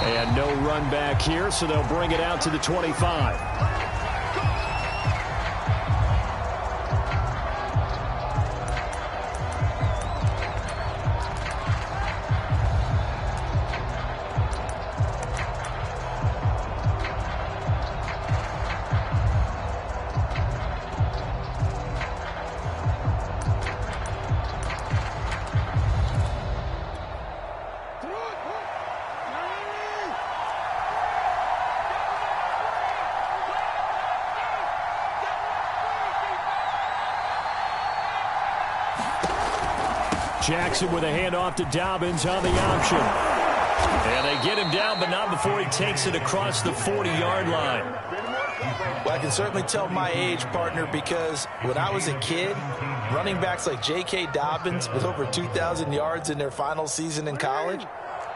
And no run back here, so they'll bring it out to the 25. Jackson with a handoff to Dobbins on the option. And they get him down, but not before he takes it across the 40-yard line. Well, I can certainly tell my age, partner, because when I was a kid, running backs like J.K. Dobbins with over 2,000 yards in their final season in college,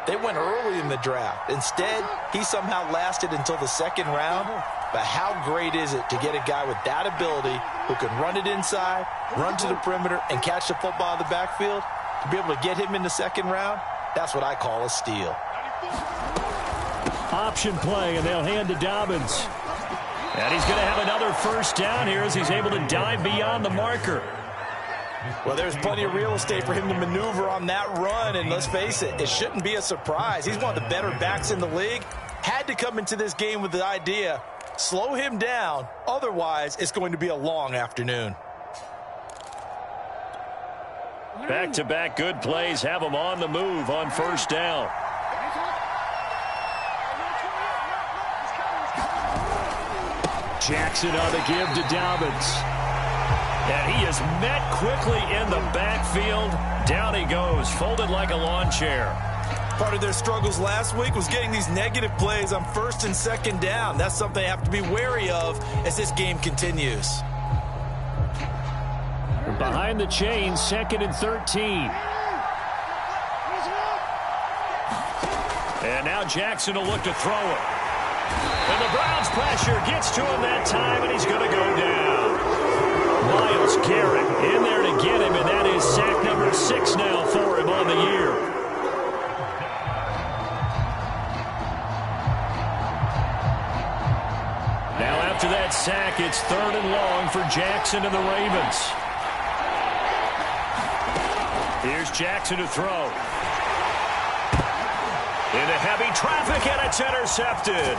they went early in the draft. Instead, he somehow lasted until the second round. But how great is it to get a guy with that ability who can run it inside, run to the perimeter, and catch the football in the backfield? To be able to get him in the second round, that's what I call a steal. Option play, and they'll hand to Dobbins. And he's going to have another first down here as he's able to dive beyond the marker. Well, there's plenty of real estate for him to maneuver on that run, and let's face it, it shouldn't be a surprise. He's one of the better backs in the league. Had to come into this game with the idea, slow him down, otherwise it's going to be a long afternoon. Back-to-back good plays have him on the move on first down. Jackson on the give to Dobbins. And he is met quickly in the backfield. Down he goes, folded like a lawn chair. Part of their struggles last week was getting these negative plays on first and second down. That's something they have to be wary of as this game continues. Behind the chain, 2nd and 13. And now Jackson will look to throw it. And the Browns pressure gets to him that time, and he's going to go down. Myles Garrett in there to get him, and that is sack number 6 now for him on the year. Now after that sack, it's 3rd and long for Jackson and the Ravens. Here's Jackson to throw. Into heavy traffic, and it's intercepted.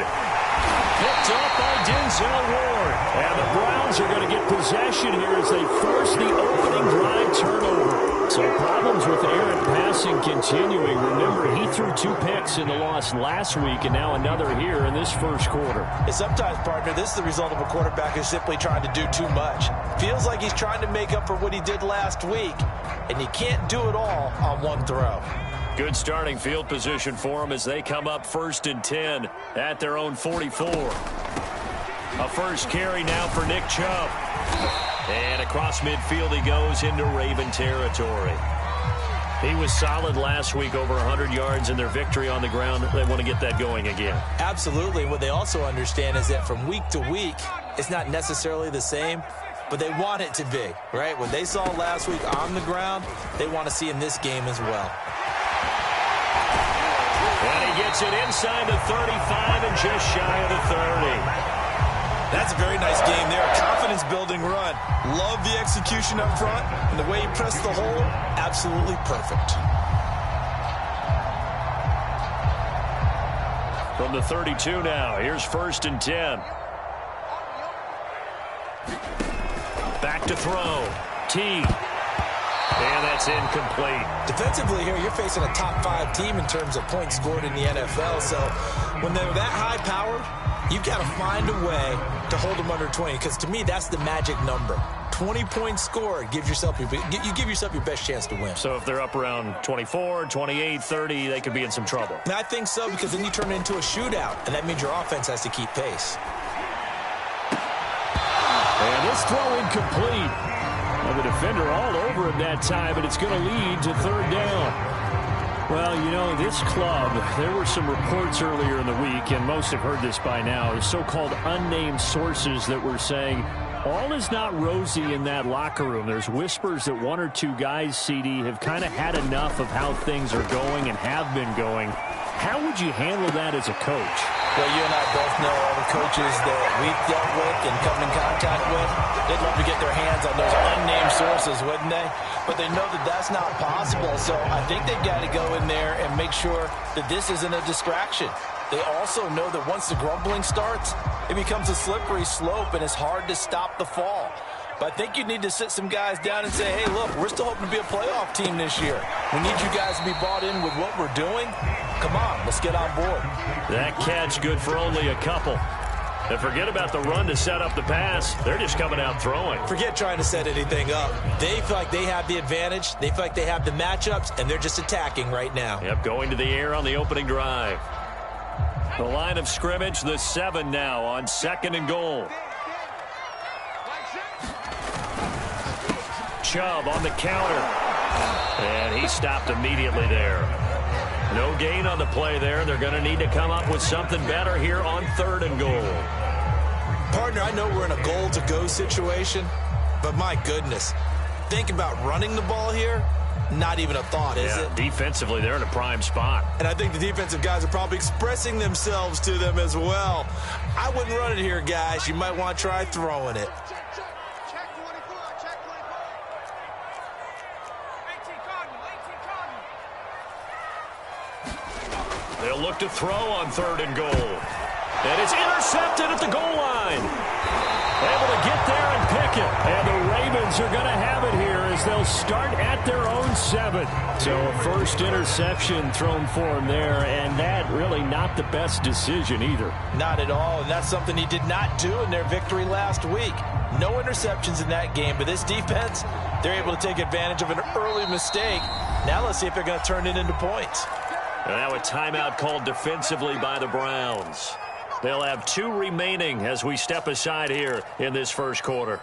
Picked up by Denzel Ward. And the Browns are going to get possession here as they force the opening drive turnover. So problems with errant passing continuing. Remember, he threw 2 picks in the loss last week, and now another here in this first quarter. And sometimes, partner, this is the result of a quarterback who's simply trying to do too much. Feels like he's trying to make up for what he did last week, and he can't do it all on one throw. Good starting field position for them as they come up 1st and 10 at their own 44. A first carry now for Nick Chubb. And across midfield he goes into Raven territory. He was solid last week, over 100 yards in their victory on the ground. They want to get that going again. Absolutely. What they also understand is that from week to week, it's not necessarily the same, but they want it to be, right? What they saw last week on the ground, they want to see in this game as well. And he gets it inside the 35 and just shy of the 30. That's a very nice game there. A confidence-building run. Love the execution up front, and the way he pressed the hole, absolutely perfect. From the 32 now, here's 1st and 10. Back to throw. T. And that's incomplete. Defensively here, you're facing a top 5 team in terms of points scored in the NFL. So when they're that high-powered, you've got to find a way to hold them under 20. Because to me, that's the magic number. 20 points scored, you give yourself your best chance to win. So if they're up around 24, 28, 30, they could be in some trouble. And I think so, because then you turn it into a shootout, and that means your offense has to keep pace. And this throw incomplete. Well, the defender all over him that time, but it's going to lead to 3rd down. Well, you know, this club, there were some reports earlier in the week, and most have heard this by now, the so-called unnamed sources that were saying all is not rosy in that locker room. There's whispers that 1 or 2 guys, CD, have kind of had enough of how things are going and have been going. How would you handle that as a coach? Well, you and I both know all the coaches that we've dealt with and come in contact with. They'd love to get their hands on those unnamed sources, wouldn't they? But they know that that's not possible. So I think they've got to go in there and make sure that this isn't a distraction. They also know that once the grumbling starts, it becomes a slippery slope and it's hard to stop the fall. But I think you need to sit some guys down and say, hey, look, we're still hoping to be a playoff team this year. We need you guys to be bought in with what we're doing. Come on, let's get on board. That catch good for only a couple. And forget about the run to set up the pass. They're just coming out throwing. Forget trying to set anything up. They feel like they have the advantage. They feel like they have the matchups, and they're just attacking right now. Yep, going to the air on the opening drive. The line of scrimmage, the 7 now on 2nd and goal. Chubb on the counter. And he stopped immediately there. No gain on the play there. They're going to need to come up with something better here on 3rd and goal. Partner, I know we're in a goal-to-go situation, but my goodness, think about running the ball here. Not even a thought, is it? Defensively, they're in a prime spot. And I think the defensive guys are probably expressing themselves to them as well. I wouldn't run it here, guys. You might want to try throwing it. They'll look to throw on 3rd and goal. And it's intercepted at the goal line. Able to get there and pick it. And the Ravens are going to have it here as they'll start at their own 7. So a first interception thrown for him there, and that really not the best decision either. Not at all, and that's something he did not do in their victory last week. No interceptions in that game, but this defense, they're able to take advantage of an early mistake. Now let's see if they're going to turn it into points. And now a timeout called defensively by the Browns. They'll have 2 remaining as we step aside here in this first quarter.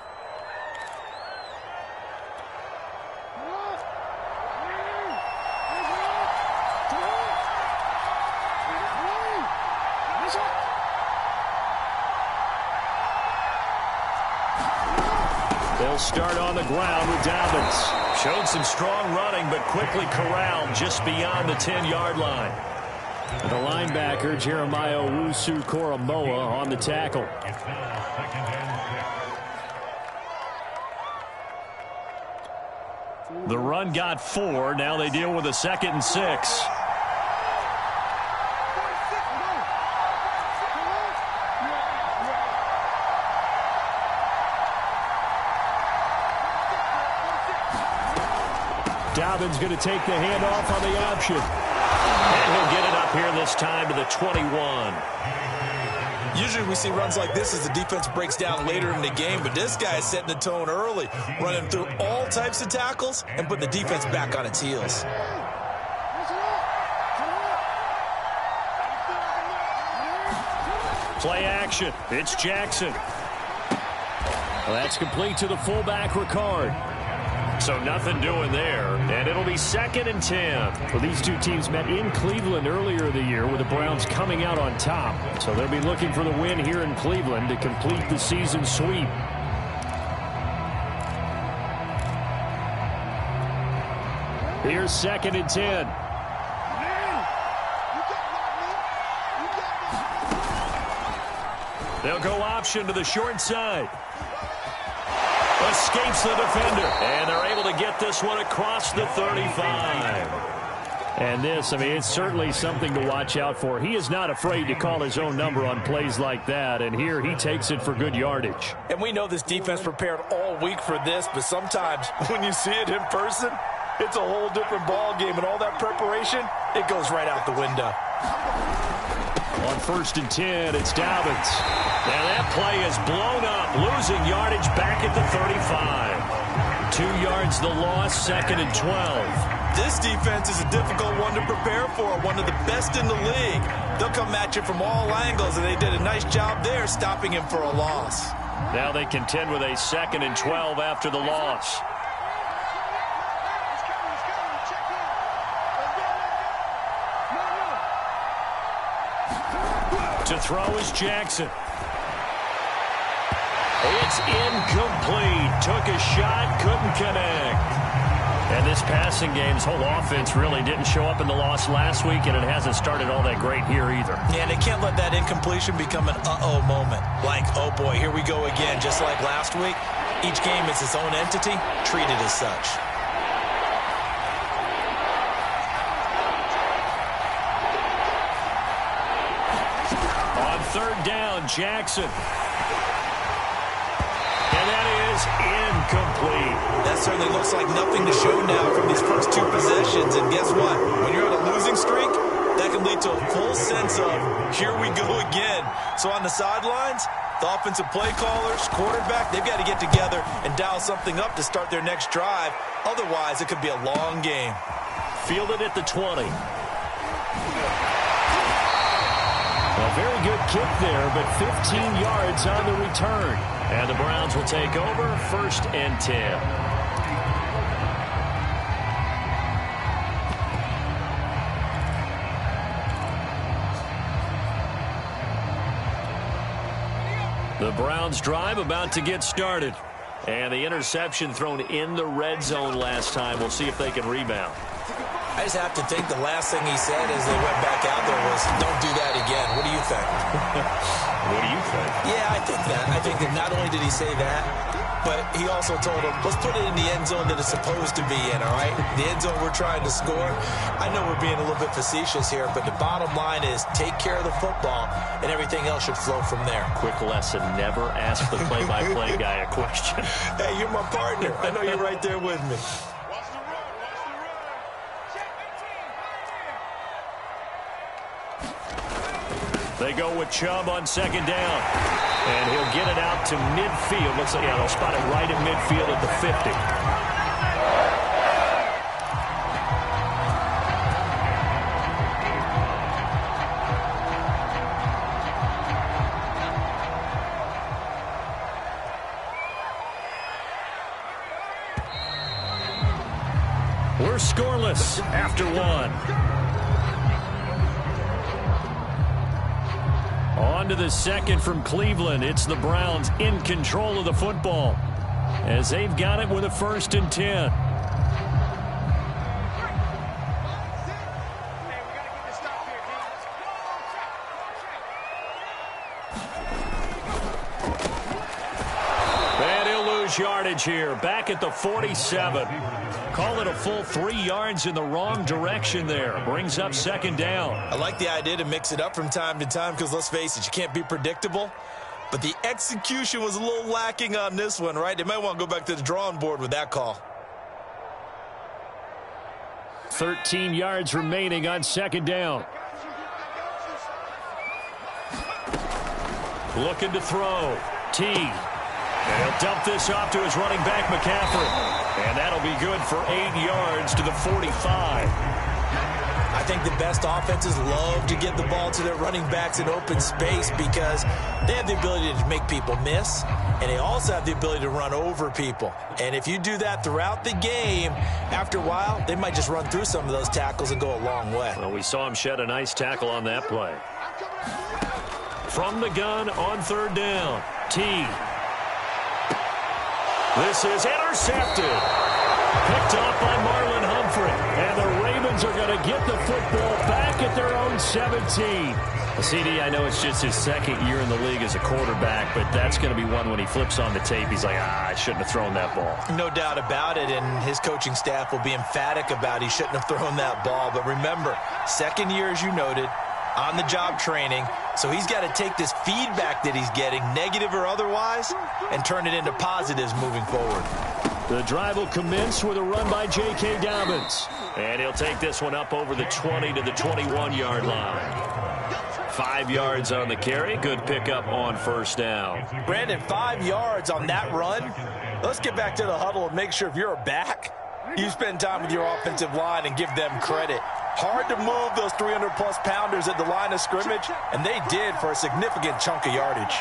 They'll start on the ground with Dobbins. Showed some strong running, but quickly corralled just beyond the 10-yard line. The linebacker, Jeremiah Owusu-Koramoah, on the tackle. The run got 4. Now they deal with a 2nd and 6. Dobbins going to take the handoff on the option. And he'll get it up here this time to the 21. Usually we see runs like this as the defense breaks down later in the game, but this guy is setting the tone early, running through all types of tackles and putting the defense back on its heels. Play action. It's Jackson. Well, that's complete to the fullback, Ricard. So nothing doing there, and it'll be 2nd and 10. Well, these 2 teams met in Cleveland earlier in the year with the Browns coming out on top. So they'll be looking for the win here in Cleveland to complete the season sweep. Here's 2nd and 10. They'll go option to the short side. Escapes the defender, and they're able to get this one across the 35. And this, I mean, it's certainly something to watch out for. He is not afraid to call his own number on plays like that, and here he takes it for good yardage. And we know this defense prepared all week for this, but sometimes when you see it in person, it's a whole different ball game, and all that preparation, it goes right out the window. On 1st and 10, it's Dobbins. And that play is blown up, losing yardage back at the 35. 2 yards the loss, 2nd and 12. This defense is a difficult one to prepare for, one of the best in the league. They'll come at you from all angles, and they did a nice job there stopping him for a loss. Now they contend with a 2nd and 12 after the loss. To throw is Jackson. It's incomplete. Took a shot, couldn't connect. And this passing game's whole offense really didn't show up in the loss last week, and it hasn't started all that great here either. Yeah, and they can't let that incompletion become an uh-oh moment. Like, oh boy, here we go again, just like last week. Each game is its own entity, treated as such. On third down, Jackson. And that is incomplete. That certainly looks like nothing to show now from these first two possessions. And guess what? When you're on a losing streak, that can lead to a full sense of, here we go again. So on the sidelines, the offensive play callers, quarterback, they've got to get together and dial something up to start their next drive. Otherwise, it could be a long game. Fielded at the 20. A very good kick there, but 15 yards on the return. And the Browns will take over, 1st and 10. The Browns drive about to get started. And the interception thrown in the red zone last time. We'll see if they can rebound. I just have to think the last thing he said as they went back out there was, don't do that again. What do you think? What do you think? Yeah, I think that. I think that not only did he say that, but he also told them, let's put it in the end zone that it's supposed to be in, all right? The end zone we're trying to score. I know we're being a little bit facetious here, but the bottom line is take care of the football, and everything else should flow from there. Quick lesson, never ask the play-by-play guy a question. Hey, you're my partner. I know you're right there with me. They go with Chubb on 2nd down. And he'll get it out to midfield. Looks like, yeah, they'll spot it right in midfield at the 50. We're scoreless after one. On to the second from Cleveland. It's the Browns in control of the football as they've got it with a 1st and 10. And he'll lose yardage here. Back at the 47. Call it a full 3 yards in the wrong direction there. Brings up 2nd down. I like the idea to mix it up from time to time because, let's face it, you can't be predictable. But the execution was a little lacking on this one, right? They might want to go back to the drawing board with that call. 13 yards remaining on 2nd down. Looking to throw. T. And he'll dump this off to his running back, McCaffrey. And that'll be good for 8 yards to the 45. I think the best offenses love to get the ball to their running backs in open space because they have the ability to make people miss, and they also have the ability to run over people. And if you do that throughout the game, after a while, they might just run through some of those tackles and go a long way. Well, we saw him shed a nice tackle on that play. From the gun on 3rd down. T. This is intercepted. Picked off by Marlon Humphrey. And the Ravens are going to get the football back at their own 17. CD, I know it's just his 2nd year in the league as a quarterback, but that's going to be one when he flips on the tape. He's like, I shouldn't have thrown that ball. No doubt about it, and his coaching staff will be emphatic about he shouldn't have thrown that ball. But remember, 2nd year, as you noted, on-the-job training. So he's got to take this feedback that he's getting, negative or otherwise, and turn it into positives moving forward. The drive will commence with a run by J.K. Dobbins. And he'll take this one up over the 20 to the 21-yard line. 5 yards on the carry. Good pickup on 1st down. Brandon, 5 yards on that run. Let's get back to the huddle and make sure if you're a back, you spend time with your offensive line and give them credit. Hard to move those 300-plus pounders at the line of scrimmage, and they did for a significant chunk of yardage.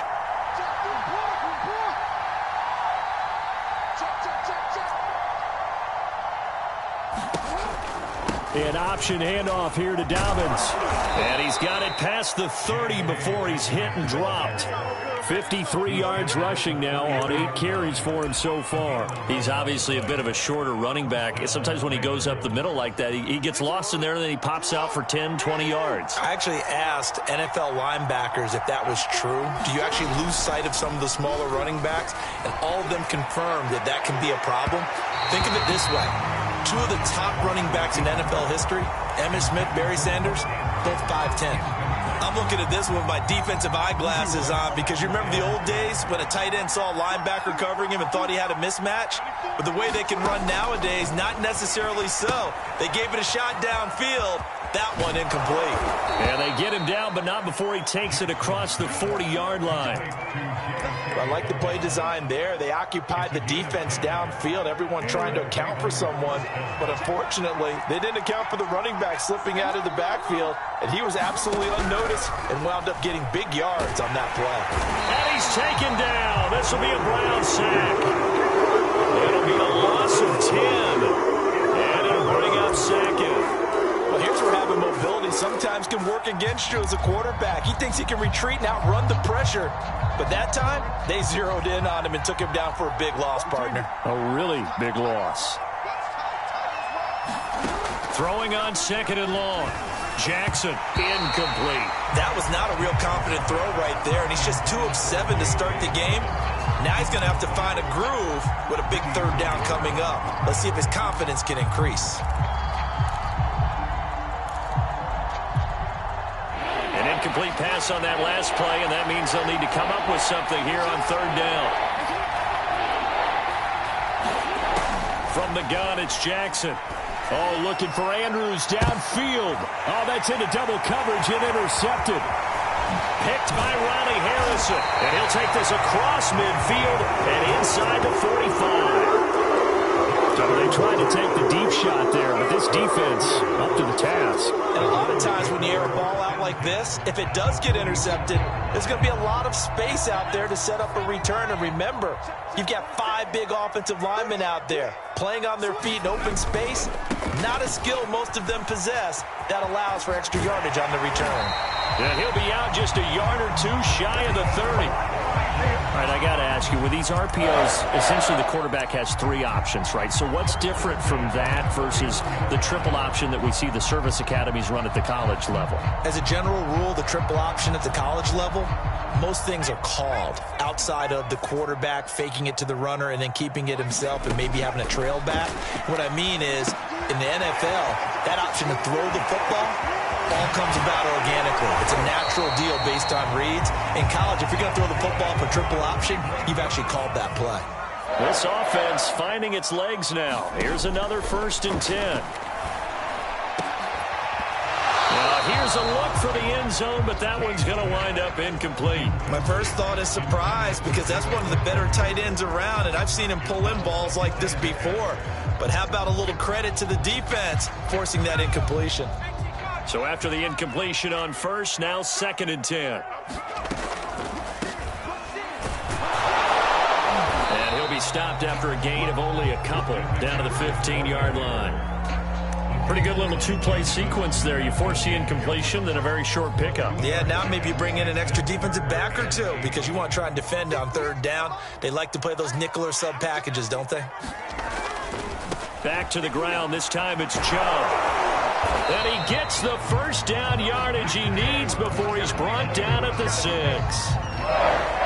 An option handoff here to Dobbins. And he's got it past the 30 before he's hit and dropped. 53 yards rushing now on 8 carries for him so far. He's obviously a bit of a shorter running back. Sometimes when he goes up the middle like that, he gets lost in there, and then he pops out for 10, 20 yards. I actually asked NFL linebackers if that was true. Do you actually lose sight of some of the smaller running backs? And all of them confirmed that that can be a problem. Think of it this way. 2 of the top running backs in NFL history, Emmitt Smith, Barry Sanders, both 5'10". I'm looking at this with my defensive eyeglasses on because you remember the old days when a tight end saw a linebacker covering him and thought he had a mismatch? But the way they can run nowadays, not necessarily so. They gave it a shot downfield. That one incomplete. And they get him down, but not before he takes it across the 40-yard line. I like the play design there. They occupied the defense downfield, everyone trying to account for someone. But unfortunately, they didn't account for the running back slipping out of the backfield, and he was absolutely unnoticed and wound up getting big yards on that play. And he's taken down. This will be a Brown sack. It'll be a loss of 10. And it'll bring up second. Well, here's where having mobility sometimes can work against you as a quarterback. He thinks he can retreat and outrun the pressure. But that time, they zeroed in on him and took him down for a big loss, partner. A really big loss. Throwing on 2nd and long. Jackson, incomplete. That was not a real confident throw right there, and he's just 2 of 7 to start the game. Now he's going to have to find a groove with a big 3rd down coming up. Let's see if his confidence can increase. Incomplete pass on that last play, and that means they'll need to come up with something here on 3rd down. From the gun, it's Jackson. Oh, looking for Andrews downfield. Oh, that's into double coverage and intercepted. Picked by Ronnie Harrison, and he'll take this across midfield and inside the 45. So they tried to take the deep shot there, but this defense up to the task. And a lot of times when you air a ball out like this, if it does get intercepted, there's going to be a lot of space out there to set up a return. And remember, you've got 5 big offensive linemen out there playing on their feet in open space. Not a skill most of them possess that allows for extra yardage on the return. And he'll be out just a yard or 2 shy of the 30. All right, I got to ask you, with these RPOs, essentially the quarterback has 3 options, right? So what's different from that versus the triple option that we see the service academies run at the college level? As a general rule, the triple option at the college level, most things are called outside of the quarterback faking it to the runner and then keeping it himself and maybe having a trail back. What I mean is, in the NFL, that option to throw the football all comes about organically. It's a natural deal based on reads. In college, if you're going to throw the football for triple option, you've actually called that play. This offense finding its legs now. Here's another 1st and 10. Now here's a look for the end zone, but that one's going to wind up incomplete. My first thought is surprise because that's one of the better tight ends around, and I've seen him pull in balls like this before. But how about a little credit to the defense forcing that incompletion? So after the incompletion on 1st, now 2nd and 10. And he'll be stopped after a gain of only a couple down to the 15-yard line. Pretty good little 2-play sequence there. You force the incompletion, then a very short pickup. Yeah, now maybe you bring in an extra defensive back or 2 because you want to try and defend on 3rd down. They like to play those nickel or sub packages, don't they? Back to the ground. This time it's Chubb. And he gets the 1st down yardage he needs before he's brought down at the 6.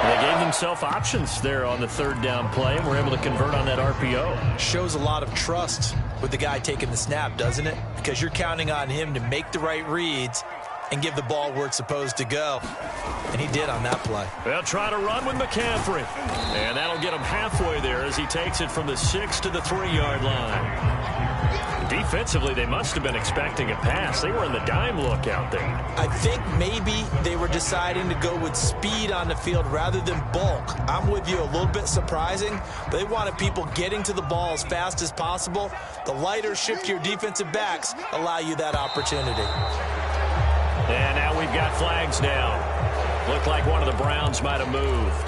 They gave themselves options there on the 3rd down play and were able to convert on that RPO. Shows a lot of trust with the guy taking the snap, doesn't it? Because you're counting on him to make the right reads and give the ball where it's supposed to go. And he did on that play. They'll try to run with McCaffrey. And that'll get him halfway there as he takes it from the 6 to the 3-yard line. Defensively, they must have been expecting a pass. They were in the dime look out there. I think maybe they were deciding to go with speed on the field rather than bulk. I'm with you, a little bit surprising. They wanted people getting to the ball as fast as possible. The lighter, shiftier defensive backs allow you that opportunity. And now we've got flags down. Looked like one of the Browns might have moved.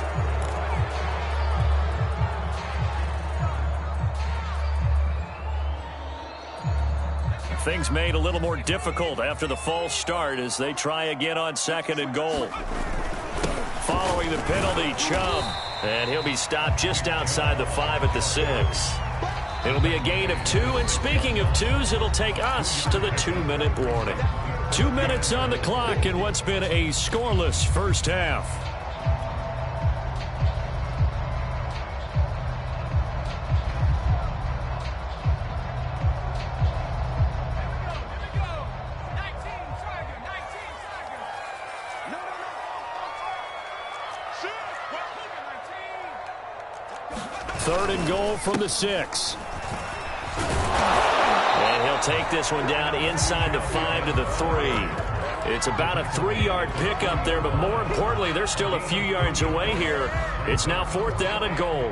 Things made a little more difficult after the false start as they try again on 2nd and goal. Following the penalty, Chubb. And he'll be stopped just outside the 5 at the 6. It'll be a gain of 2, and speaking of 2s, it'll take us to the 2-minute warning. 2 minutes on the clock in what's been a scoreless first half. Third and goal from the 6. And he'll take this one down inside the 5 to the 3. It's about a 3-yard pickup there, but more importantly, they're still a few yards away here. It's now 4th down and goal.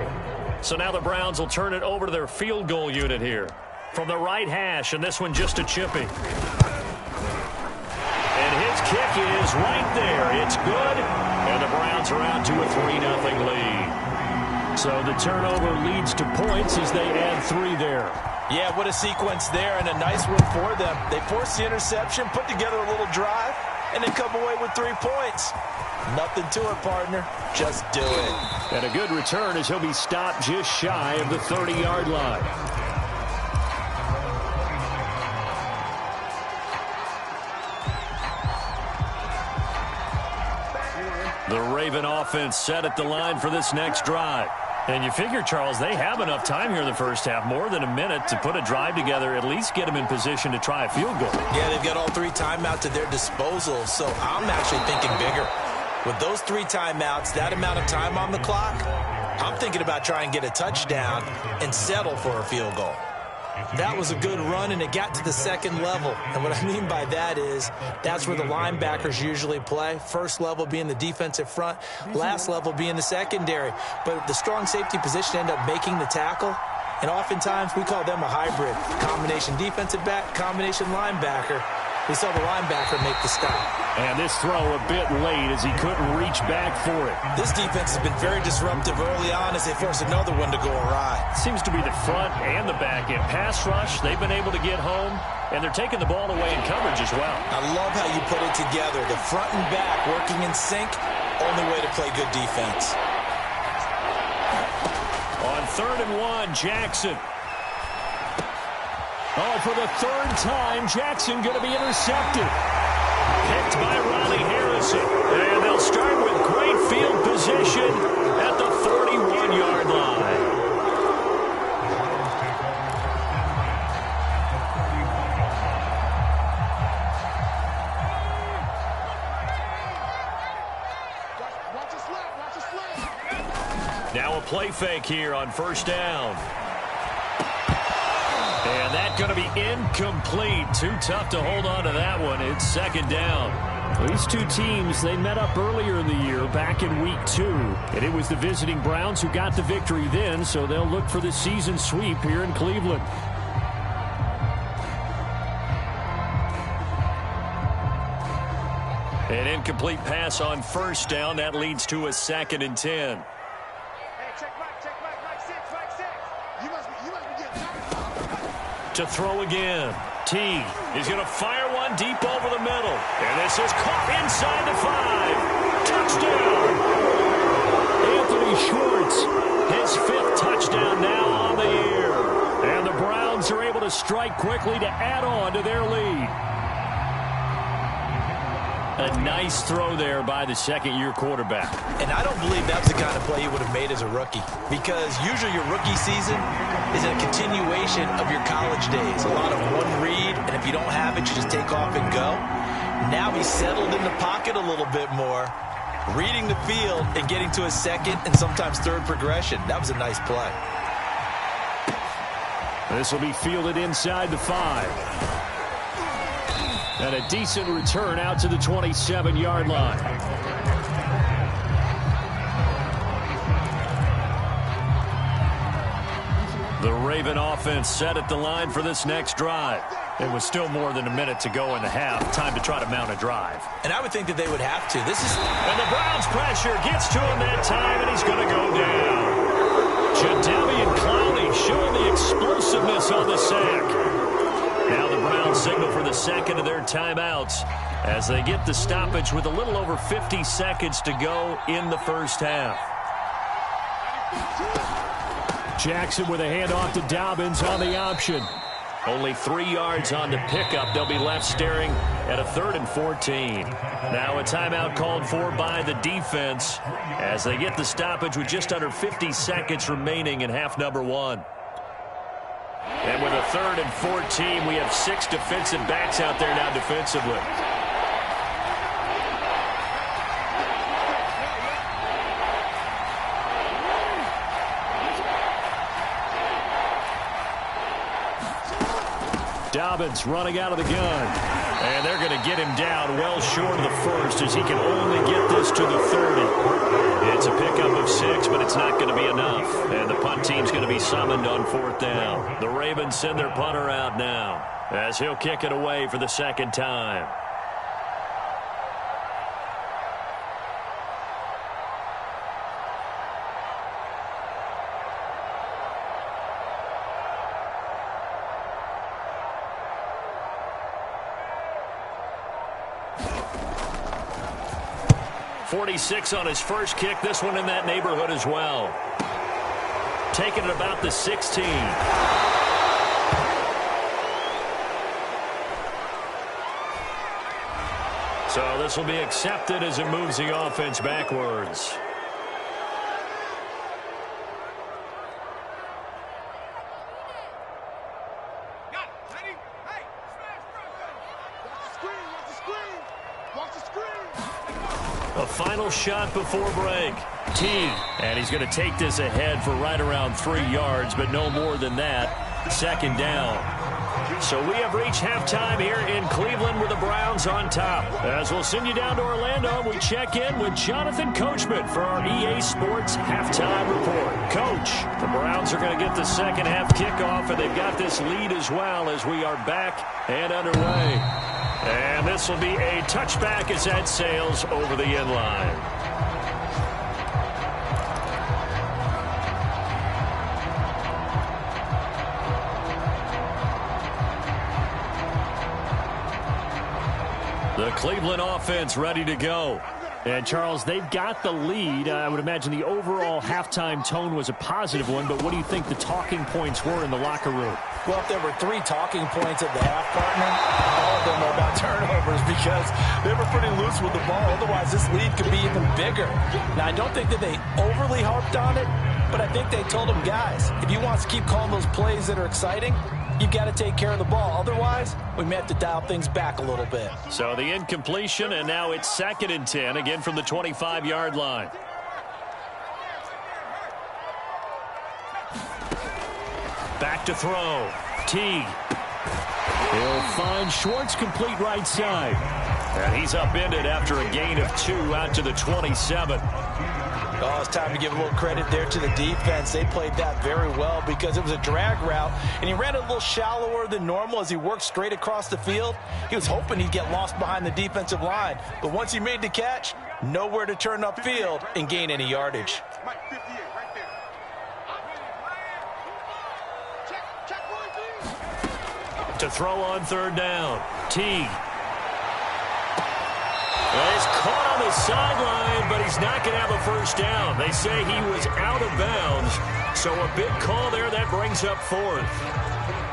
So now the Browns will turn it over to their field goal unit here. From the right hash, and this one just a chippy. And his kick is right there. It's good. And the Browns are out to a 3-0 lead. So the turnover leads to points as they add 3 there. Yeah, what a sequence there, and a nice one for them. They forced the interception, put together a little drive, and then come away with 3 points. Nothing to it, partner. Just do it. And a good return as he'll be stopped just shy of the 30-yard line. The Raven offense set at the line for this next drive. And you figure, Charles, they have enough time here in the first half, more than a minute, to put a drive together, at least get them in position to try a field goal. Yeah, they've got all 3 timeouts at their disposal, so I'm actually thinking bigger. With those 3 timeouts, that amount of time on the clock, I'm thinking about trying to get a touchdown and settle for a field goal. That was a good run, and it got to the 2nd level. And what I mean by that is that's where the linebackers usually play. First level being the defensive front, last level being the secondary. But the strong safety position ended up making the tackle. And oftentimes we call them a hybrid. Combination defensive back, combination linebacker. We saw the linebacker make the stop. And this throw a bit late as he couldn't reach back for it. This defense has been very disruptive early on as they force another one to go awry. Seems to be the front and the back end. Pass rush, they've been able to get home, and they're taking the ball away in coverage as well. I love how you put it together. The front and back working in sync, only way to play good defense. On 3rd and 1, Jackson. Oh, for the 3rd time, Jackson going to be intercepted. Picked by Ronnie Harrison. And they'll start with great field position at the 41-yard line. Now a play fake here on 1st down. And that's going to be incomplete. Too tough to hold on to that one. It's 2nd down. These 2 teams, they met up earlier in the year, back in week 2. And it was the visiting Browns who got the victory then, so they'll look for the season sweep here in Cleveland. An incomplete pass on 1st down. That leads to a 2nd and 10. To throw again. T is going to fire one deep over the middle. And this is caught inside the 5. Touchdown. Anthony Schwartz, his 5th touchdown now on the year. And the Browns are able to strike quickly to add on to their lead. A nice throw there by the 2nd-year quarterback. And I don't believe that's the kind of play he would have made as a rookie, because usually your rookie season is a continuation of your college days. A lot of one read, and if you don't have it, you just take off and go. Now he's settled in the pocket a little bit more, reading the field and getting to a 2nd and sometimes 3rd progression. That was a nice play. This will be fielded inside the 5. And a decent return out to the 27-yard line. The Raven offense set at the line for this next drive. It was still more than a minute to go in the half. Time to try to mount a drive. And I would think that they would have to. And the Browns pressure gets to him that time, and he's going to go down. Jadeveon Clowney showing the explosiveness on the sack. Now the timeout signal for the second of their timeouts as they get the stoppage with a little over 50 seconds to go in the first half. Jackson with a handoff to Dobbins on the option. Only 3 yards on the pickup. They'll be left staring at a 3rd and 14. Now a timeout called for by the defense as they get the stoppage with just under 50 seconds remaining in half number 1. And with a 3rd and 14, we have 6 defensive backs out there now defensively. Dobbins running out of the gun. And they're going to get him down well short of the first as he can only get this to the 30. It's a pickup of 6, but it's not going to be enough. And the punt team's going to be summoned on 4th down. The Ravens send their punter out now as he'll kick it away for the second time. .46 on his first kick. This one in that neighborhood as well. Taking it about the 16. So this will be accepted as it moves the offense backwards. A final shot before break. Teague. And he's going to take this ahead for right around 3 yards, but no more than that. Second down. So we have reached halftime here in Cleveland with the Browns on top. As we'll send you down to Orlando, we check in with Jonathan Coachman for our EA Sports Halftime Report. Coach, the Browns are going to get the second half kickoff, and they've got this lead as well as we are back and underway. And this will be a touchback as that sails over the end line. The Cleveland offense ready to go. And, Charles, they've got the lead. I would imagine the overall halftime tone was a positive one, but what do you think the talking points were in the locker room? Well, if there were 3 talking points at the half, partner, all of them are about turnovers because they were pretty loose with the ball. Otherwise, this lead could be even bigger. Now, I don't think that they overly harped on it, but I think they told them, guys, if you want to keep calling those plays that are exciting, you've got to take care of the ball. Otherwise, we may have to dial things back a little bit. So the incompletion, and now it's 2nd and 10, again from the 25-yard line. Back to throw. Teague. He'll find Schwartz complete right side. And he's upended after a gain of 2 out to the 27. Oh, it's time to give a little credit there to the defense. They played that very well because it was a drag route, and he ran it a little shallower than normal as he worked straight across the field. He was hoping he'd get lost behind the defensive line, but once he made the catch, nowhere to turn upfield and gain any yardage. To throw on 3rd down. Teague. Well, he's caught on the sideline, but he's not going to have a first down. They say he was out of bounds, so a big call there that brings up 4th.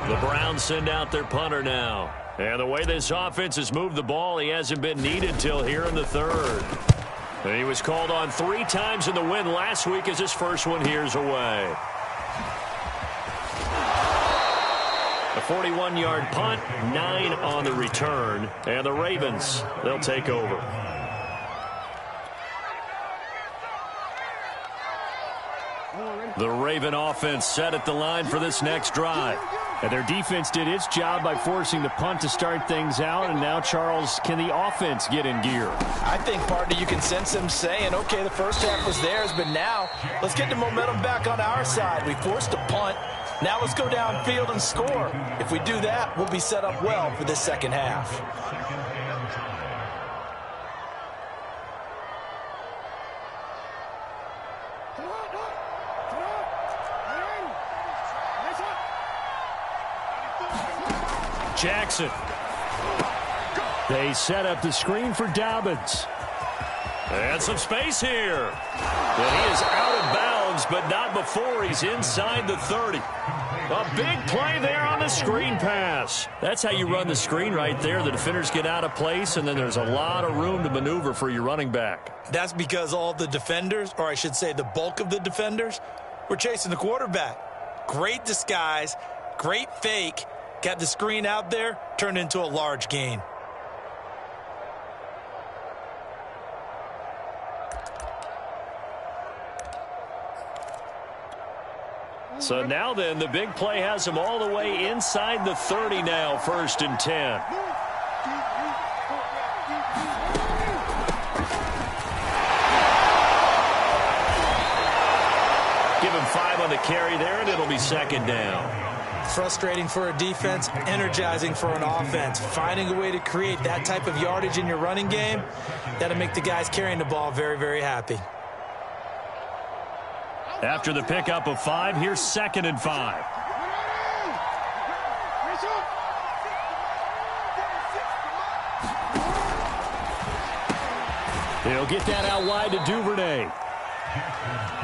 The Browns send out their punter now. And the way this offense has moved the ball, he hasn't been needed till here in the 3rd. And he was called on 3 times in the win last week as his first one here's away. A 41-yard punt, 9 on the return, and the Ravens, they'll take over. The Raven offense set at the line for this next drive. And their defense did its job by forcing the punt to start things out, and now, Charles, can the offense get in gear? I think, partner, you can sense them saying, okay, the first half was theirs, but now let's get the momentum back on our side. We forced a punt. Now let's go downfield and score. If we do that, we'll be set up well for this second half. Jackson. They set up the screen for Dobbins. And some space here. And he is out of bounds, but not before he's inside the 30. A big play there on the screen pass. That's how you run the screen right there. The defenders get out of place, and then there's a lot of room to maneuver for your running back. That's because all the defenders, or I should say the bulk of the defenders, were chasing the quarterback. Great disguise, great fake. Got the screen out there, turned into a large gain. So now then, the big play has him all the way inside the 30 now, 1st and 10. Give him 5 on the carry there, and it'll be 2nd down. Frustrating for a defense, energizing for an offense. Finding a way to create that type of yardage in your running game, that'll make the guys carrying the ball very, very happy. After the pickup of 5, here's 2nd and 5. He'll get that out wide to Duvernay.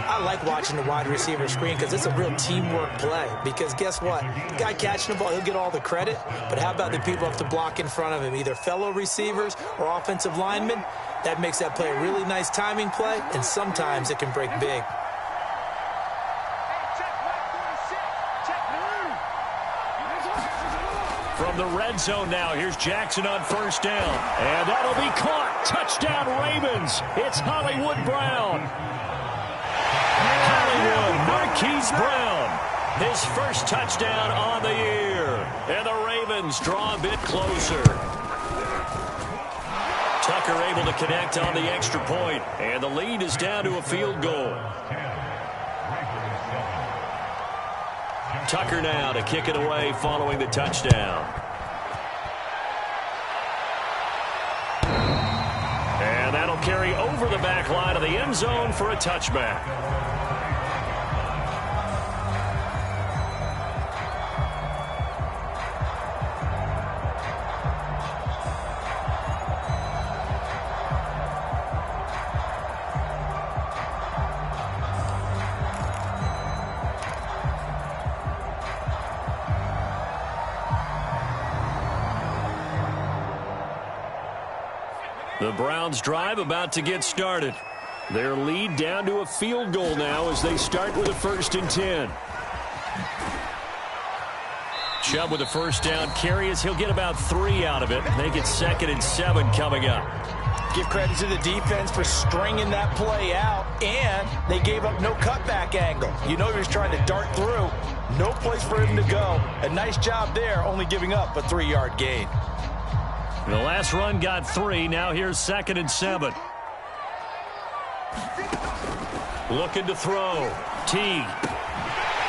I like watching the wide receiver screen because it's a real teamwork play. Because guess what? The guy catching the ball, he'll get all the credit. But how about the people have to block in front of him, either fellow receivers or offensive linemen? That makes that play a really nice timing play, and sometimes it can break big. From the red zone now, here's Jackson on 1st down. And that'll be caught. Touchdown, Ravens. It's Hollywood Brown. Hollywood, Marquise Brown. His 1st touchdown on the year. And the Ravens draw a bit closer. Tucker able to connect on the extra point. And the lead is down to a field goal. Tucker now to kick it away following the touchdown. And that'll carry over the back line of the end zone for a touchback. The Browns drive about to get started. Their lead down to a field goal now as they start with a 1st and 10. Chubb with a 1st down carry as he'll get about 3 out of it. Make it 2nd and 7 coming up. Give credit to the defense for stringing that play out, and they gave up no cutback angle. You know he was trying to dart through. No place for him to go. A nice job there, only giving up a 3-yard gain. The last run got 3. Now here's 2nd and 7. Looking to throw. Teague.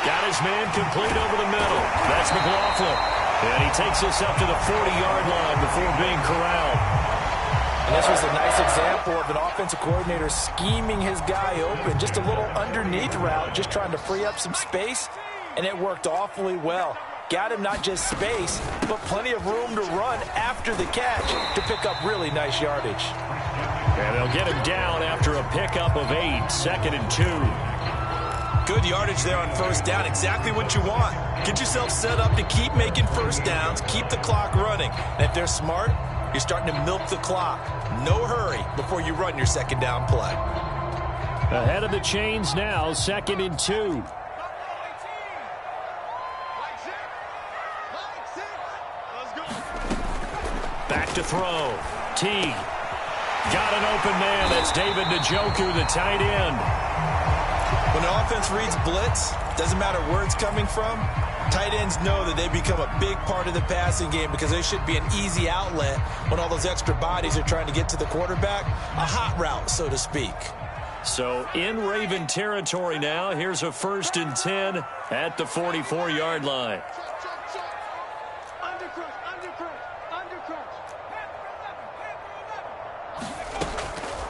Got his man complete over the middle. That's McLaughlin. And he takes us up to the 40-yard line before being corralled. And this was a nice example of an offensive coordinator scheming his guy open. Just a little underneath route, just trying to free up some space. And it worked awfully well. Got him not just space, but plenty of room to run after the catch to pick up really nice yardage. And they'll get him down after a pickup of 8, 2nd and 2. Good yardage there on 1st down. Exactly what you want. Get yourself set up to keep making 1st downs, keep the clock running. And if they're smart, you're starting to milk the clock. No hurry before you run your 2nd down play. Ahead of the chains now, 2nd and 2. Back to throw. Teague. Got an open man. That's David Njoku, the tight end. When an offense reads blitz, doesn't matter where it's coming from, tight ends know that they become a big part of the passing game because they should be an easy outlet when all those extra bodies are trying to get to the quarterback. A hot route, so to speak. So in Raven territory now. Here's a 1st and 10 at the 44-yard line.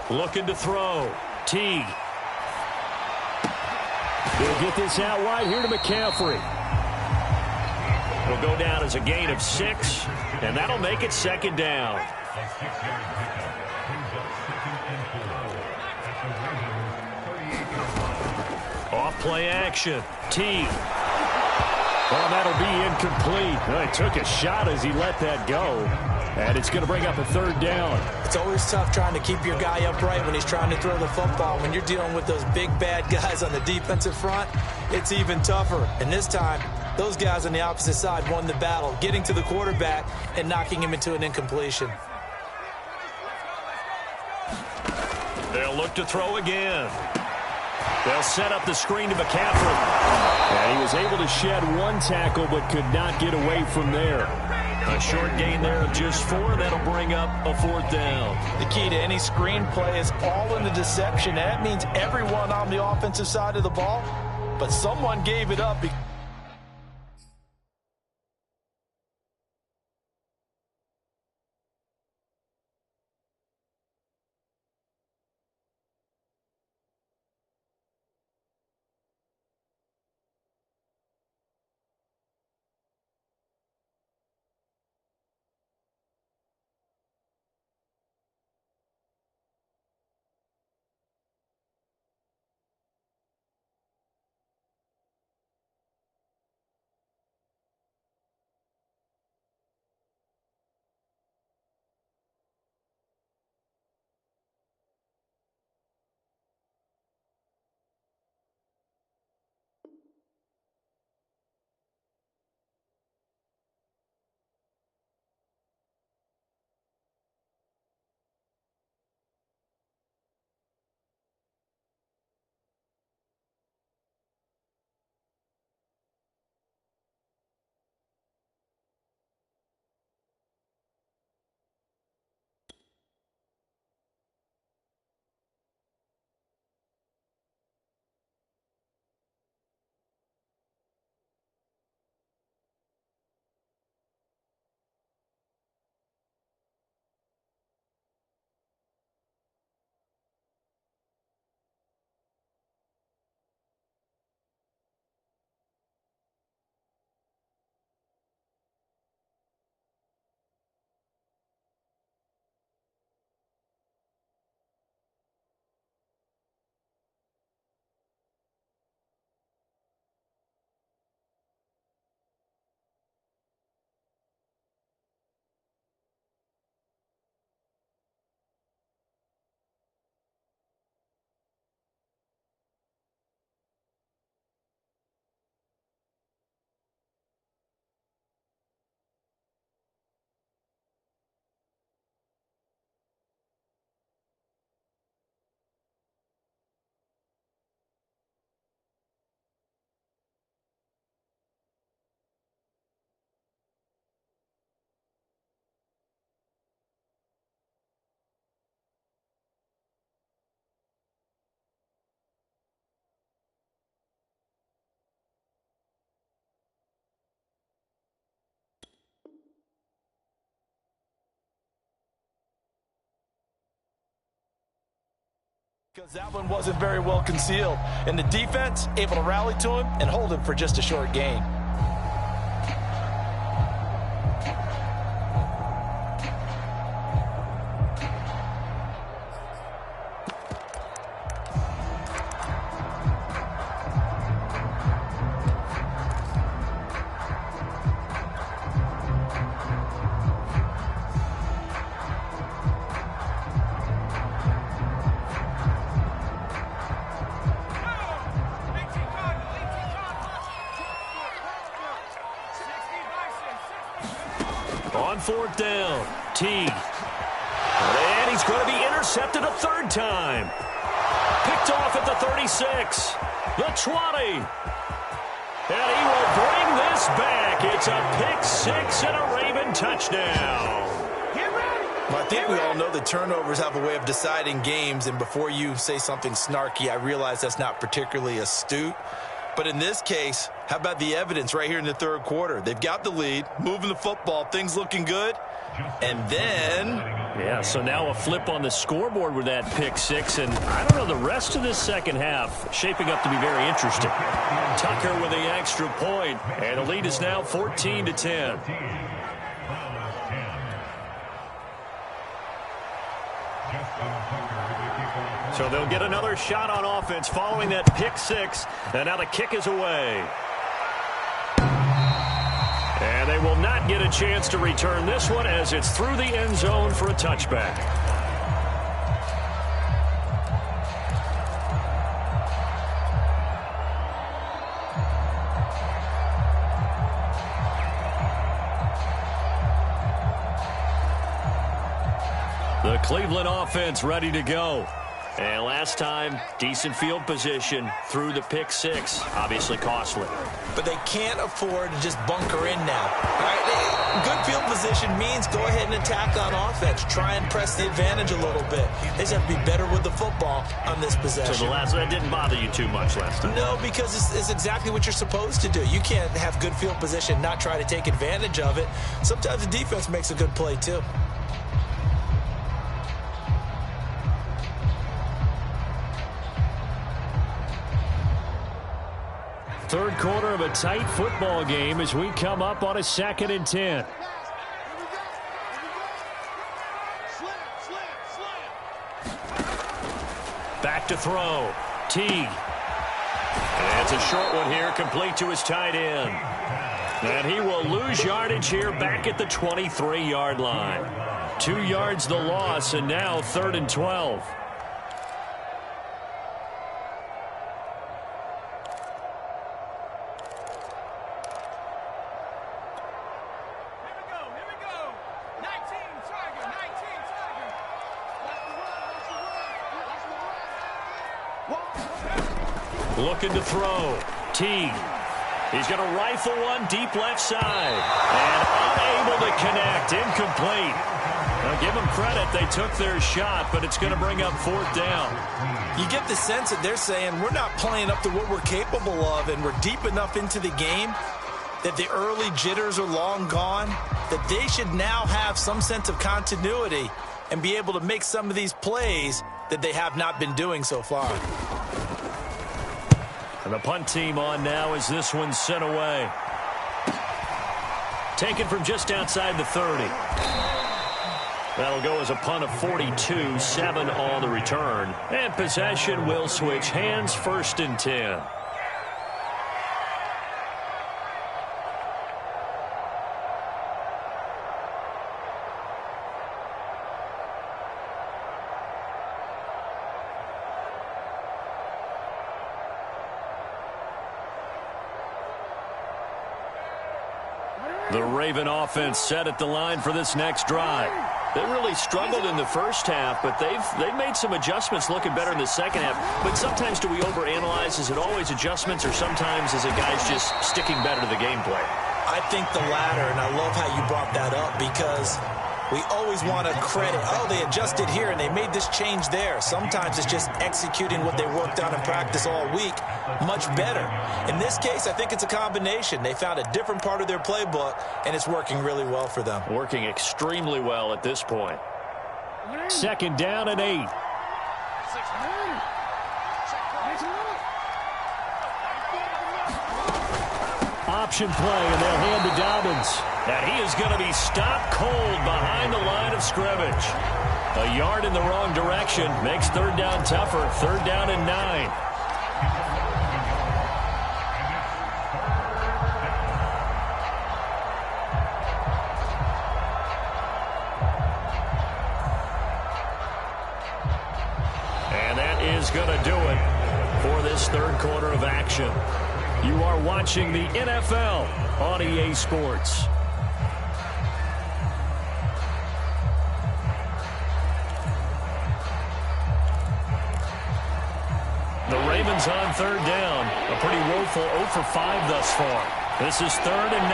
Looking to throw. Teague. He'll get this out wide here to McCaffrey. It'll go down as a gain of 6, and that'll make it second down. Off play action. T. Well, that'll be incomplete. Well, he took a shot as he let that go. And it's going to bring up a third down. It's always tough trying to keep your guy upright when he's trying to throw the football. When you're dealing with those big, bad guys on the defensive front, it's even tougher. And this time, those guys on the opposite side won the battle, getting to the quarterback and knocking him into an incompletion. They'll look to throw again. They'll set up the screen to McCaffrey. And he was able to shed one tackle but could not get away from there. A short gain there of just 4. That'll bring up a fourth down. The key to any screen play is all in the deception. That means everyone on the offensive side of the ball, but someone gave it up. Because that one wasn't very well concealed. And the defense able to rally to him and hold him for just a short gain. On fourth down, T. And he's going to be intercepted a third time. Picked off at the 36, the 20. And he will bring this back. It's a pick-6 and a Raven touchdown. Well, I think we all know that turnovers have a way of deciding games, and before you say something snarky, I realize that's not particularly astute. But in this case, how about the evidence right here in the third quarter? They've got the lead, moving the football, things looking good. And then... yeah, so now a flip on the scoreboard with that pick six. And I don't know, the rest of this second half shaping up to be very interesting. Tucker with the extra point, and the lead is now 14-10. So they'll get another shot on offense following that pick six. And now the kick is away. And they will not get a chance to return this one as it's through the end zone for a touchback. The Cleveland offense ready to go. And last time, decent field position through the pick six. Obviously costly. But they can't afford to just bunker in now. All right, good field position means go ahead and attack on offense. Try and press the advantage a little bit. They just have to be better with the football on this possession. So that didn't bother you too much last time? No, because it's exactly what you're supposed to do. You can't have good field position, not try to take advantage of it. Sometimes the defense makes a good play, too. Third quarter of a tight football game as we come up on a 2nd and 10. Back to throw. Teague. And it's a short one here, complete to his tight end. And he will lose yardage here back at the 23-yard line. 2 yards the loss, and now 3rd and 12. Looking to throw. Teague. He's going to rifle one deep left side. And unable to connect. Incomplete. Now give them credit. They took their shot, but it's going to bring up 4th down. You get the sense that they're saying we're not playing up to what we're capable of, and we're deep enough into the game that the early jitters are long gone, that they should now have some sense of continuity and be able to make some of these plays that they have not been doing so far. And the punt team on now as this one's sent away. Taken from just outside the 30. That'll go as a punt of 42, 7 on the return. And possession will switch hands, 1st and 10. The Raven offense set at the line for this next drive. They really struggled in the first half, but they've made some adjustments looking better in the second half. But sometimes do we overanalyze? Is it always adjustments, or sometimes is it guys just sticking better to the gameplay? I think the latter, and I love how you brought that up, because we always want to credit, oh, they adjusted here and they made this change there. Sometimes it's just executing what they worked on in practice all week much better. In this case, I think it's a combination. They found a different part of their playbook, and it's working really well for them. Working extremely well at this point. 2nd down and 8. Option play, and they'll hand to Dobbins. And he is going to be stopped cold behind the line of scrimmage. A yard in the wrong direction makes 3rd down tougher. 3rd down and 9. And that is going to do it for this 3rd quarter of action. You are watching the NFL on EA Sports. The Ravens on 3rd down. A pretty woeful 0 for 5 thus far. This is 3rd and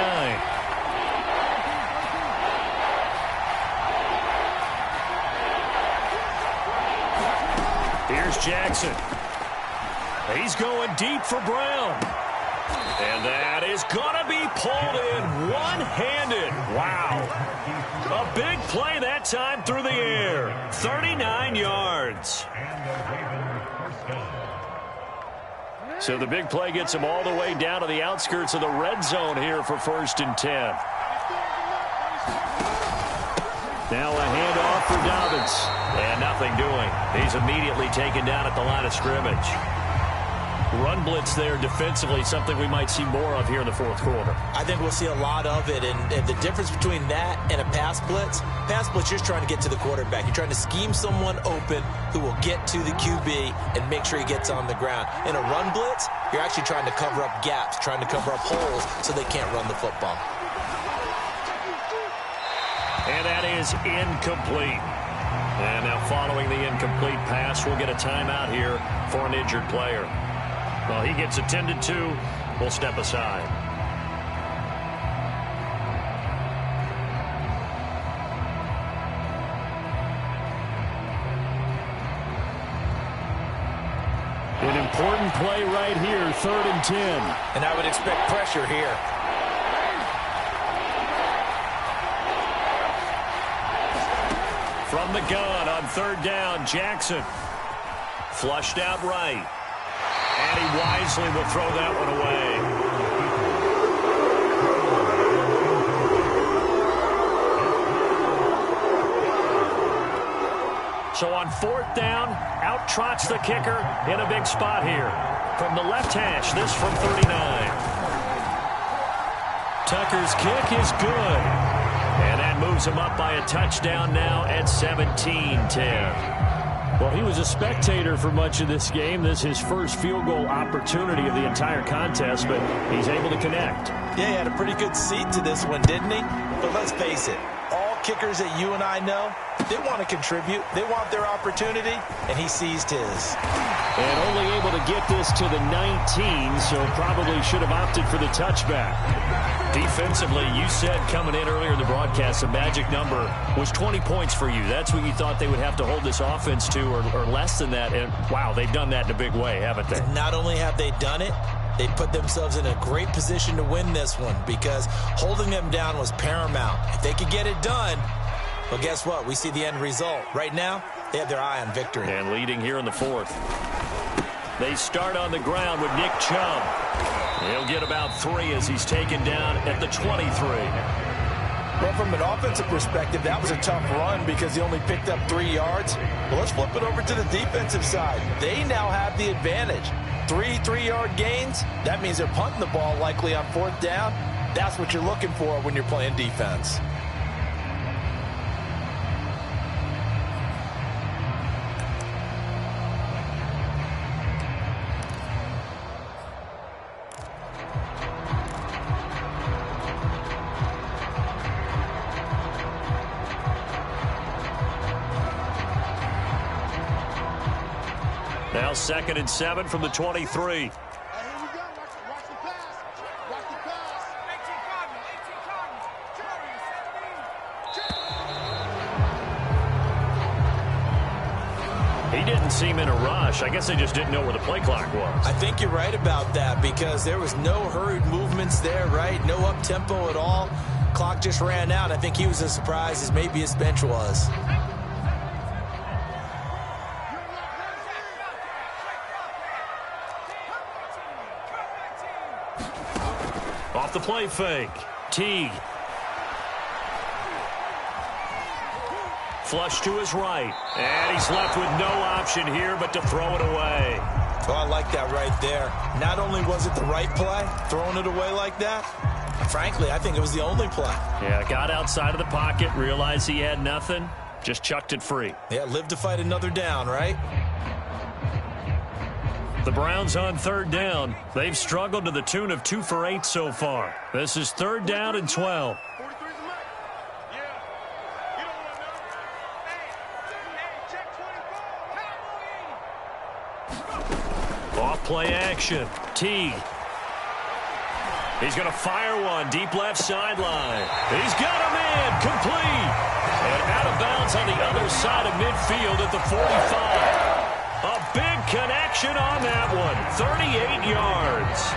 9. Here's Jackson. He's going deep for Brown. And that is going to be pulled in one-handed. Wow. A big play that time through the air. 39 yards. So the big play gets him all the way down to the outskirts of the red zone here for 1st and 10. Now a handoff for Dobbins. And nothing doing. He's immediately taken down at the line of scrimmage. Run blitz there defensively, something we might see more of here in the 4th quarter. I think we'll see a lot of it, and the difference between that and a pass blitz, you're just trying to get to the quarterback. You're trying to scheme someone open who will get to the QB and make sure he gets on the ground. In a run blitz, you're actually trying to cover up gaps, trying to cover up holes so they can't run the football. And that is incomplete. And now following the incomplete pass, we'll get a timeout here for an injured player. Well, he gets attended to. We'll step aside. An important play right here, 3rd and 10. And I would expect pressure here. From the gun on 3rd down, Jackson. Flushed out right. And he wisely will throw that one away. So on 4th down, out trots the kicker in a big spot here. From the left hash, this from 39. Tucker's kick is good. And that moves him up by a touchdown now at 17-10. Well, he was a spectator for much of this game. This is his first field goal opportunity of the entire contest, but he's able to connect. Yeah, he had a pretty good seat to this one, didn't he? But let's face it, all kickers that you and I know, they want to contribute. They want their opportunity, and he seized his. And only able to get this to the 19, so probably should have opted for the touchback. Defensively, you said coming in earlier in the broadcast, the magic number was 20 points for you. That's what you thought they would have to hold this offense to, or less than that. And, wow, they've done that in a big way, haven't they? And not only have they done it, they put themselves in a great position to win this one because holding them down was paramount. If they could get it done, well, guess what? We see the end result. Right now, they have their eye on victory. And leading here in the 4th. They start on the ground with Nick Chubb. He'll get about 3 as he's taken down at the 23. Well, from an offensive perspective, that was a tough run because he only picked up 3 yards. Well, let's flip it over to the defensive side. They now have the advantage. 3 3-yard gains, that means they're punting the ball likely on 4th down. That's what you're looking for when you're playing defense. Now 2nd and 7 from the 23. He didn't seem in a rush. I guess they just didn't know where the play clock was. I think you're right about that because there was no hurried movements there, right? No up-tempo at all. Clock just ran out. I think he was as surprised as maybe his bench was. Off the play fake. Teague. Flush to his right. And he's left with no option here but to throw it away. Oh, I like that right there. Not only was it the right play, throwing it away like that, frankly, I think it was the only play. Yeah, got outside of the pocket, realized he had nothing, just chucked it free. Yeah, live to fight another down, right? The Browns on 3rd down. They've struggled to the tune of 2 for 8 so far. This is 3rd down and 12. Off play action. Teague. He's going to fire one deep left sideline. He's got him in. Complete. And out of bounds on the other side of midfield at the 45. A big connection on that one. 38 yards.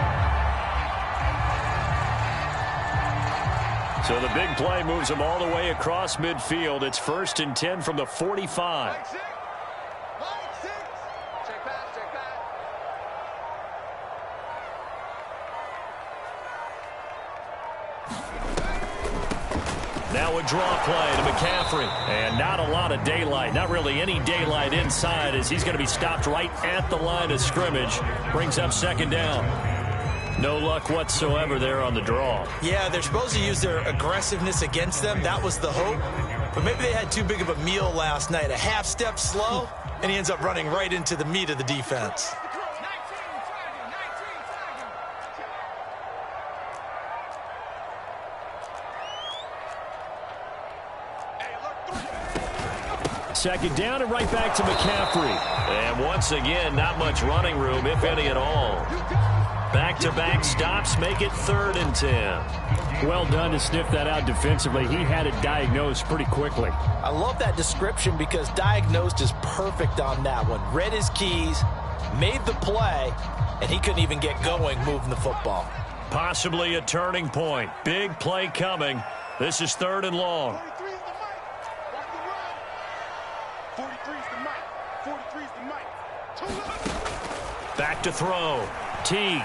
So the big play moves them all the way across midfield. It's 1st and 10 from the 45. Now a draw play to McCaffrey. And not a lot of daylight. Not really any daylight inside as he's going to be stopped right at the line of scrimmage. Brings up 2nd down. No luck whatsoever there on the draw. Yeah, they're supposed to use their aggressiveness against them. That was the hope. But maybe they had too big of a meal last night. A half step slow, and he ends up running right into the meat of the defense. Second down and right back to McCaffrey. And once again, not much running room, if any at all. Back-to-back stops make it 3rd and 10. Well done to sniff that out defensively. He had it diagnosed pretty quickly. I love that description because diagnosed is perfect on that one. Read his keys, made the play, and he couldn't even get going moving the football. Possibly a turning point. Big play coming. This is 3rd and long. Back to throw. Teague.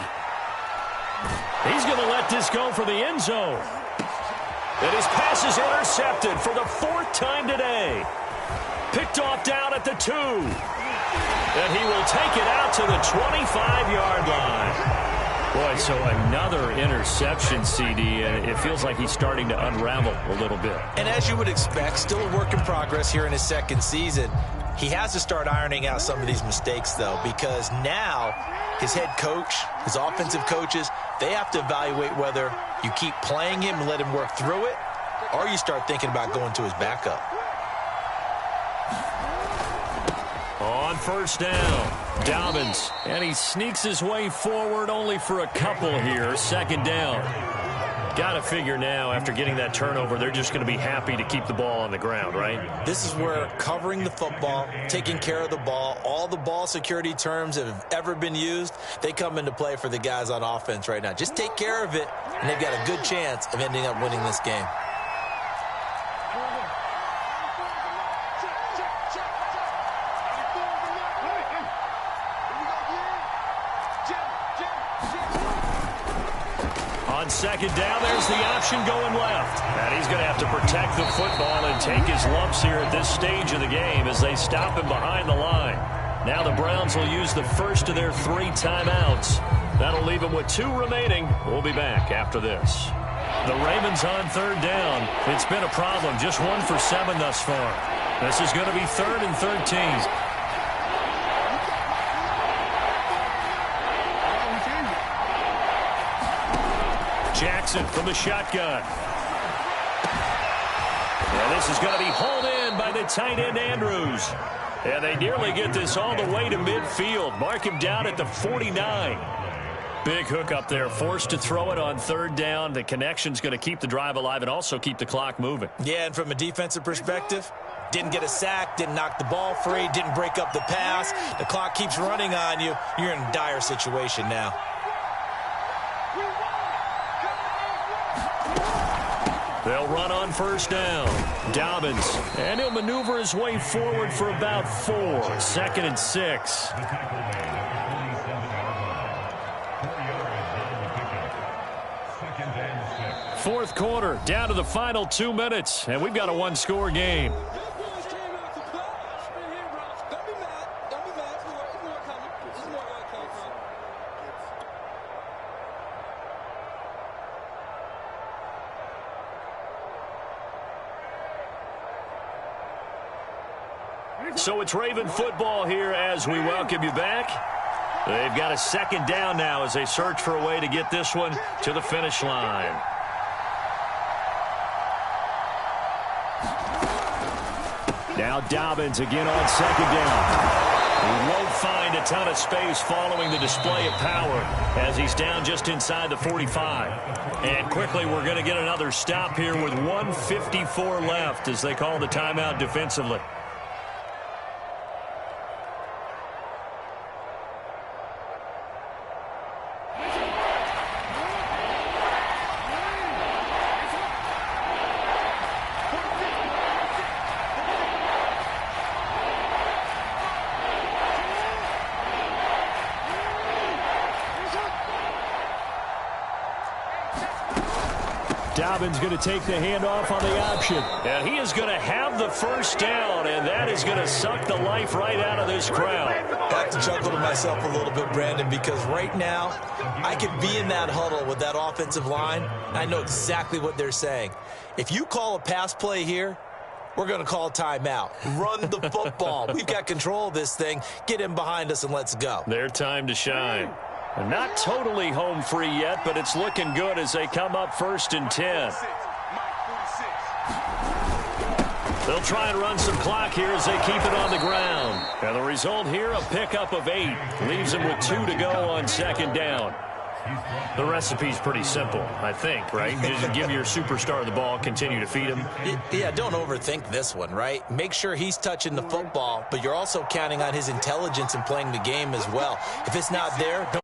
He's going to let this go for the end zone. And his pass is intercepted for the 4th time today. Picked off down at the 2. And he will take it out to the 25-yard line. Boy, so another interception, CD, and it feels like he's starting to unravel a little bit. And as you would expect, still a work in progress here in his 2nd season. He has to start ironing out some of these mistakes, though, because now his head coach, his offensive coaches, they have to evaluate whether you keep playing him and let him work through it, or you start thinking about going to his backup. On 1st down, Dobbins, and he sneaks his way forward only for a couple here. 2nd down. Got to figure now, after getting that turnover, they're just going to be happy to keep the ball on the ground, right? This is where covering the football, taking care of the ball, all the ball security terms that have ever been used, they come into play for the guys on offense right now. Just take care of it, and they've got a good chance of ending up winning this game. On 2nd down, there's the option going left. And he's going to have to protect the football and take his lumps here at this stage of the game as they stop him behind the line. Now the Browns will use the first of their 3 timeouts. That'll leave them with 2 remaining. We'll be back after this. The Ravens on 3rd down. It's been a problem. Just 1 for 7 thus far. This is going to be 3rd and 13. Jackson from the shotgun. And this is going to be hauled in by the tight end Andrews. And they nearly get this all the way to midfield. Mark him down at the 49. Big hook up there. Forced to throw it on 3rd down. The connection's going to keep the drive alive and also keep the clock moving. Yeah, and from a defensive perspective, didn't get a sack, didn't knock the ball free, didn't break up the pass. The clock keeps running on you. You're in a dire situation now. They'll run on 1st down. Dobbins, and he'll maneuver his way forward for about 4. 2nd and 6. Fourth quarter, down to the final 2 minutes, and we've got a 1-score game. So it's Raven football here as we welcome you back. They've got a 2nd down now as they search for a way to get this one to the finish line. Now Dobbins again on 2nd down. He won't find a ton of space following the display of power as he's down just inside the 45. And quickly we're going to get another stop here with 1:54 left as they call the timeout defensively. Dobbins going to take the handoff on the option. And he is going to have the first down, and that is going to suck the life right out of this crowd. I have to chuckle to myself a little bit, Brandon, because right now I could be in that huddle with that offensive line. I know exactly what they're saying. If you call a pass play here, we're going to call a timeout. Run the football. We've got control of this thing. Get in behind us and let's go. Their time to shine. Not totally home free yet, but it's looking good as they come up 1st and 10. They'll try and run some clock here as they keep it on the ground. And the result here, a pickup of 8. Leaves them with 2 to go on 2nd down. The recipe's pretty simple, I think, right? Just give your superstar the ball, continue to feed him. Yeah, don't overthink this one, right? Make sure he's touching the football, but you're also counting on his intelligence in playing the game as well. If it's not there, don't